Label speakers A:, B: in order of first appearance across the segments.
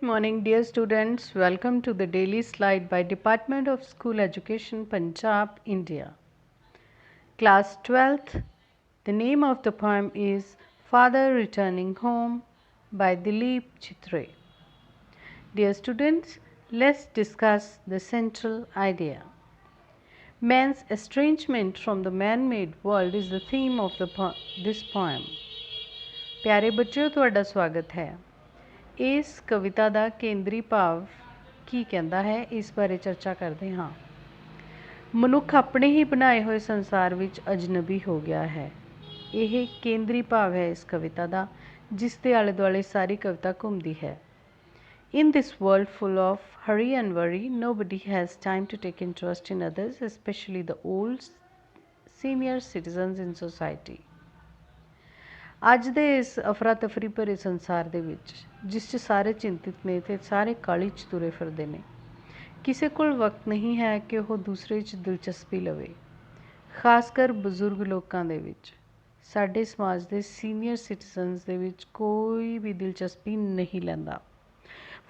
A: morning, dear students. Welcome to the daily slide by Department of School Education, Punjab, India. Class 12th. The name of the poem is Father Returning Home by Dilip Chitre. Dear students, let's discuss the central idea. Man's estrangement from the man-made world is the theme of this poem. प्यारे बच्चों, ਤੁਹਾਡਾ ਸਵਾਗਤ ਹੈ। ਇਸ ਕਵਿਤਾ ਦਾ ਕੇਂਦਰੀ ਭਾਵ ਕੀ ਕਹਿੰਦਾ ਹੈ, ਇਸ ਬਾਰੇ ਚਰਚਾ ਕਰਦੇ ਹਾਂ। ਮਨੁੱਖ ਆਪਣੇ ਹੀ ਬਣਾਏ ਹੋਏ ਸੰਸਾਰ ਵਿੱਚ ਅਜਨਬੀ ਹੋ ਗਿਆ ਹੈ। ਇਹ ਕੇਂਦਰੀ ਭਾਵ ਹੈ ਇਸ ਕਵਿਤਾ ਦਾ, ਜਿਸ ਦੇ ਆਲੇ ਦੁਆਲੇ ਸਾਰੀ ਕਵਿਤਾ ਘੁੰਮਦੀ ਹੈ। In this world full of hurry and worry, nobody has time to take interest in others, especially the old senior citizens in society. ਅੱਜ ਦੇ ਇਸ ਅਫਰਾ ਤਫਰੀ ਭਰੇ ਸੰਸਾਰ ਦੇ ਵਿੱਚ, ਜਿਸ 'ਚ ਸਾਰੇ ਚਿੰਤਿਤ ਨੇ ਅਤੇ ਸਾਰੇ ਕਾਹਲੀ 'ਚ ਤੁਰੇ ਫਿਰਦੇ ਨੇ, ਕਿਸੇ ਕੋਲ ਵਕਤ ਨਹੀਂ ਹੈ ਕਿ ਉਹ ਦੂਸਰੇ 'ਚ ਦਿਲਚਸਪੀ ਲਵੇ। ਖਾਸ ਕਰ ਬਜ਼ੁਰਗ ਲੋਕਾਂ ਦੇ ਵਿੱਚ, ਸਾਡੇ ਸਮਾਜ ਦੇ ਸੀਨੀਅਰ ਸਿਟੀਜ਼ਨਸ ਦੇ ਵਿੱਚ ਕੋਈ ਵੀ ਦਿਲਚਸਪੀ ਨਹੀਂ ਲੈਂਦਾ।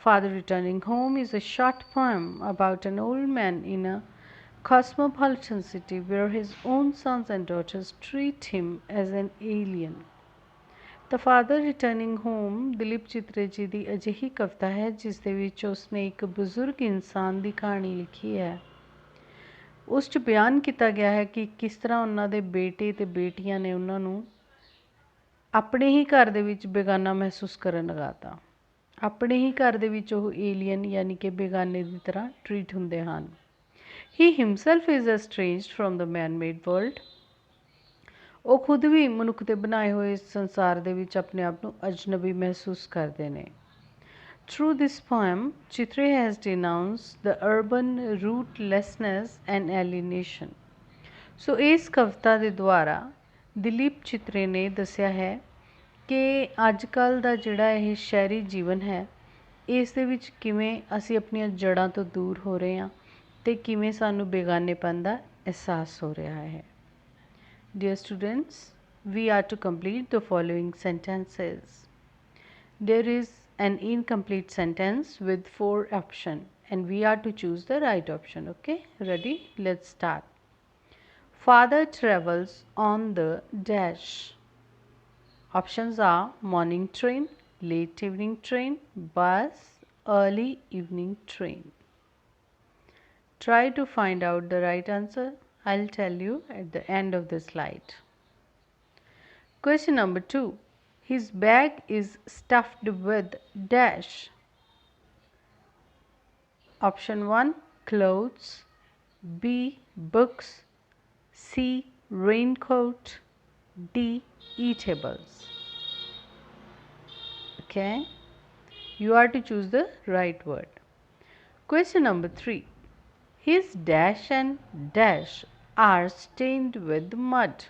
A: Father Returning Home is a short poem about an old man in a cosmopolitan city where his own sons and daughters treat him as an alien. The Father Returning Home Dilip ਚਿਤਰੇ ਜੀ ਦੀ ਅਜਿਹੀ ਕਵਿਤਾ ਹੈ ਜਿਸ ਦੇ ਵਿੱਚ ਉਸਨੇ ਇੱਕ ਬਜ਼ੁਰਗ ਇਨਸਾਨ ਦੀ ਕਹਾਣੀ ਲਿਖੀ ਹੈ। ਉਸ 'ਚ ਬਿਆਨ ਕੀਤਾ ਗਿਆ ਹੈ ਕਿ ਕਿਸ ਤਰ੍ਹਾਂ ਉਹਨਾਂ ਦੇ ਬੇਟੇ ਅਤੇ ਬੇਟੀਆਂ ਨੇ ਉਹਨਾਂ ਨੂੰ ਆਪਣੇ ਹੀ ਘਰ ਦੇ ਵਿੱਚ ਬੇਗਾਨਾ ਮਹਿਸੂਸ ਕਰਨ ਲਗਾਤਾ। ਆਪਣੇ ਹੀ ਘਰ ਦੇ ਵਿੱਚ ਉਹ ਏਲੀਅਨ ਯਾਨੀ ਕਿ ਬੇਗਾਨੇ ਦੀ ਤਰ੍ਹਾਂ ਟਰੀਟ ਹੁੰਦੇ ਹਨ। He himself is estranged from the man-made world. ਉਹ ਖੁਦ ਵੀ ਮਨੁੱਖ ਦੇ ਬਣਾਏ ਹੋਏ ਸੰਸਾਰ ਦੇ ਵਿੱਚ ਆਪਣੇ ਆਪ ਨੂੰ ਅਜਨਬੀ ਮਹਿਸੂਸ ਕਰਦੇ ਨੇ। Through this poem, Chitre has denounced the urban rootlessness and alienation. ਸੋ ਇਸ ਕਵਿਤਾ ਦੇ ਦੁਆਰਾ ਦਿਲੀਪ ਚਿਤਰੇ ਨੇ ਦੱਸਿਆ ਹੈ ਕਿ ਅੱਜ ਕੱਲ੍ਹ ਦਾ ਜਿਹੜਾ ਇਹ ਸ਼ਹਿਰੀ ਜੀਵਨ ਹੈ, ਇਸ ਦੇ ਵਿੱਚ ਕਿਵੇਂ ਅਸੀਂ ਆਪਣੀਆਂ ਜੜ੍ਹਾਂ ਤੋਂ ਦੂਰ ਹੋ ਰਹੇ ਹਾਂ ਅਤੇ ਕਿਵੇਂ ਸਾਨੂੰ ਬੇਗਾਨੇਪਨ ਦਾ ਅਹਿਸਾਸ ਹੋ ਰਿਹਾ ਹੈ। Dear students, we are to complete the following sentences. There is an incomplete sentence with 4 options and we are to choose the right option. Okay, ready? Let's start. Father travels on the dash. Options are morning train, late evening train, bus, early evening train. Try to find out the right answer. I'll tell you at the end of the slide. Question number 2. His bag is stuffed with dash. Option 1, clothes, B, books, C, raincoat, D, eatables. Okay, you are to choose the right word. Question number 3. His dash and dash are stained with mud.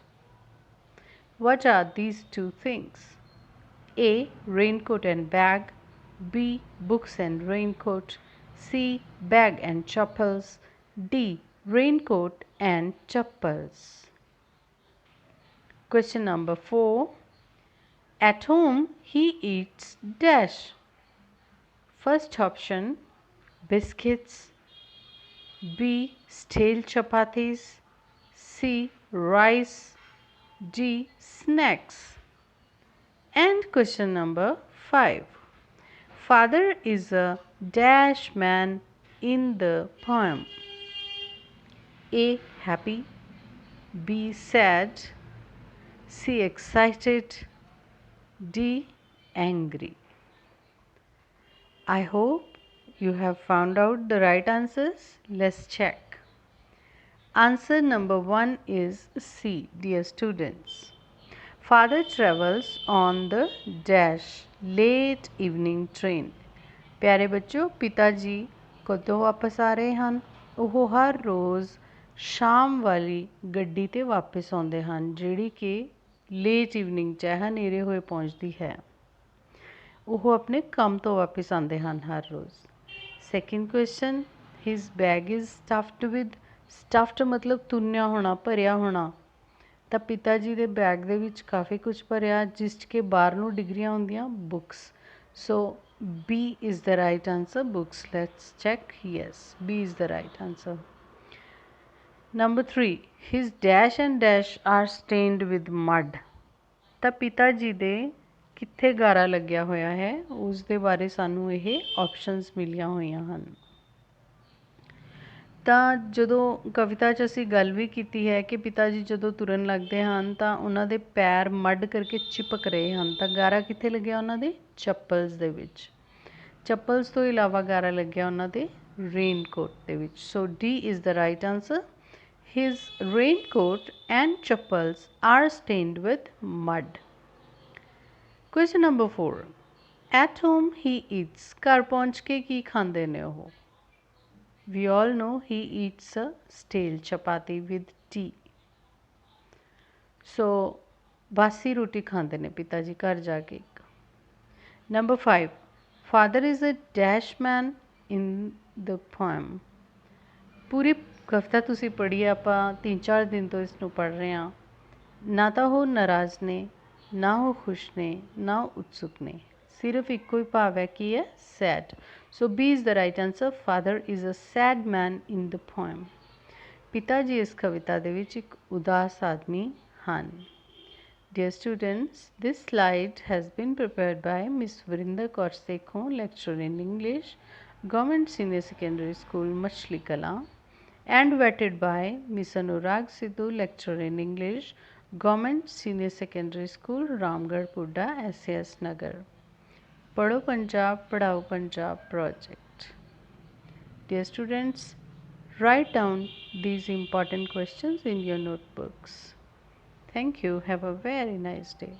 A: What are these 2 things? A, raincoat and bag, B, books and raincoat, C, bag and chappals, D, raincoat and chappals. Question number 4. At home he eats dash. First option, biscuits, B, stale chapatis, C, rice, D, snacks. And question number 5. Father is a dash man in the poem. A, happy, B, sad, C, excited, D, angry. I hope you have found out the right answers. Let's check. Answer number 1 is C, dear students. Father travels on the dash late evening train. प्यारे बच्चों, पिता जी कदों वापस आ रहे ਹਨ? ਉਹ ਹਰ ਰੋਜ਼ ਸ਼ਾਮ ਵਾਲੀ ਗੱਡੀ 'ਤੇ ਵਾਪਸ ਆਉਂਦੇ ਹਨ, ਜਿਹੜੀ ਕਿ ਲੇਟ ਇਵਨਿੰਗ 'ਚ ਹਨੇਰੇ ਹੋਏ ਪਹੁੰਚਦੀ ਹੈ। ਉਹ ਆਪਣੇ ਕੰਮ ਤੋਂ ਵਾਪਸ ਆਉਂਦੇ ਹਨ ਹਰ ਰੋਜ਼। Second question, his bag is stuffed with, stuffed ਮਤਲਬ ਤੁੰਨਿਆ ਹੋਣਾ, ਭਰਿਆ ਹੋਣਾ। ਤਾਂ ਪਿਤਾ ਜੀ ਦੇ ਬੈਗ ਦੇ ਵਿੱਚ ਕਾਫੀ ਕੁਝ ਭਰਿਆ, ਜਿਸ 'ਚ ਕਿ ਬਾਹਰ ਨੂੰ ਡਿਗਰੀਆਂ ਹੁੰਦੀਆਂ books. So B is the right answer. Books. Let's check. Yes, B is the right answer. Number 3. His dash and dash are stained with mud. ਤਾਂ ਪਿਤਾ ਜੀ ਦੇ ਕਿੱਥੇ ਗਾਰਾ ਲੱਗਿਆ ਹੋਇਆ ਹੈ ਉਸ ਦੇ ਬਾਰੇ ਸਾਨੂੰ ਇਹ ਆਪਸ਼ਨਸ ਮਿਲੀਆਂ ਹੋਈਆਂ ਹਨ। ਤਾਂ ਜਦੋਂ ਕਵਿਤਾ 'ਚ ਅਸੀਂ ਗੱਲ ਵੀ ਕੀਤੀ ਹੈ ਕਿ ਪਿਤਾ ਜੀ ਜਦੋਂ ਤੁਰਨ ਲੱਗਦੇ ਹਨ ਤਾਂ ਉਹਨਾਂ ਦੇ ਪੈਰ ਮੱਡ ਕਰਕੇ ਚਿਪਕ ਰਹੇ ਹਨ, ਤਾਂ ਗਾਰਾ ਕਿੱਥੇ ਲੱਗਿਆ ਉਹਨਾਂ ਦੇ ਚੱਪਲਸ ਦੇ ਵਿੱਚ। ਚੱਪਲਸ ਤੋਂ ਇਲਾਵਾ ਗਾਰਾ ਲੱਗਿਆ ਉਹਨਾਂ ਦੇ ਰੇਨਕੋਟ ਦੇ ਵਿੱਚ। So D is the right answer. His raincoat and chappals are stained with mud. Question number 4. At home he eats. ਘਰ ਪਹੁੰਚ ਕੇ ਕੀ ਖਾਂਦੇ ਨੇ ਉਹ? We all know he eats a stale chapati with tea. So ਬਾਸੀ ਰੋਟੀ ਖਾਂਦੇ ਨੇ ਪਿਤਾ ਜੀ ਘਰ ਜਾ ਕੇ। Number 5. Father is a dash man in the poem. ਪੂਰੀ ਕਵਿਤਾ ਤੁਸੀਂ ਪੜ੍ਹੀ, ਆਪਾਂ 3-4 ਦਿਨ ਤੋਂ ਇਸ ਨੂੰ ਪੜ੍ਹ ਰਹੇ ਹਾਂ। ਨਾ ਤਾਂ ਉਹ ਨਾਰਾਜ਼ ਨੇ, ਨਾ ਉਹ ਖੁਸ਼ ਨੇ, ਨਾ ਉਹ ਉਤਸੁਕ ਨੇ, ਸਿਰਫ ਇੱਕੋ ਹੀ ਭਾਵ ਹੈ ਕੀ ਹੈ? Sad. So B is the right answer. Father is a sad man in the poem. ਪਿਤਾ ਜੀ ਇਸ ਕਵਿਤਾ ਦੇ ਵਿੱਚ ਇੱਕ ਉਦਾਸ ਆਦਮੀ ਹਨ। Dear students, this slide has been prepared by Miss Vrinder Kaur Sekhon, lecturer in English, Government Senior Secondary School, Machli Kala, and vetted by Miss Anurag Sidhu, lecturer in English, Government Senior Secondary School, Ramgarh Pudda, SAS Nagar. Padho Punjab, Padhao Punjab project. Dear students, write down these important questions in your notebooks. Thank you. Have a very nice day.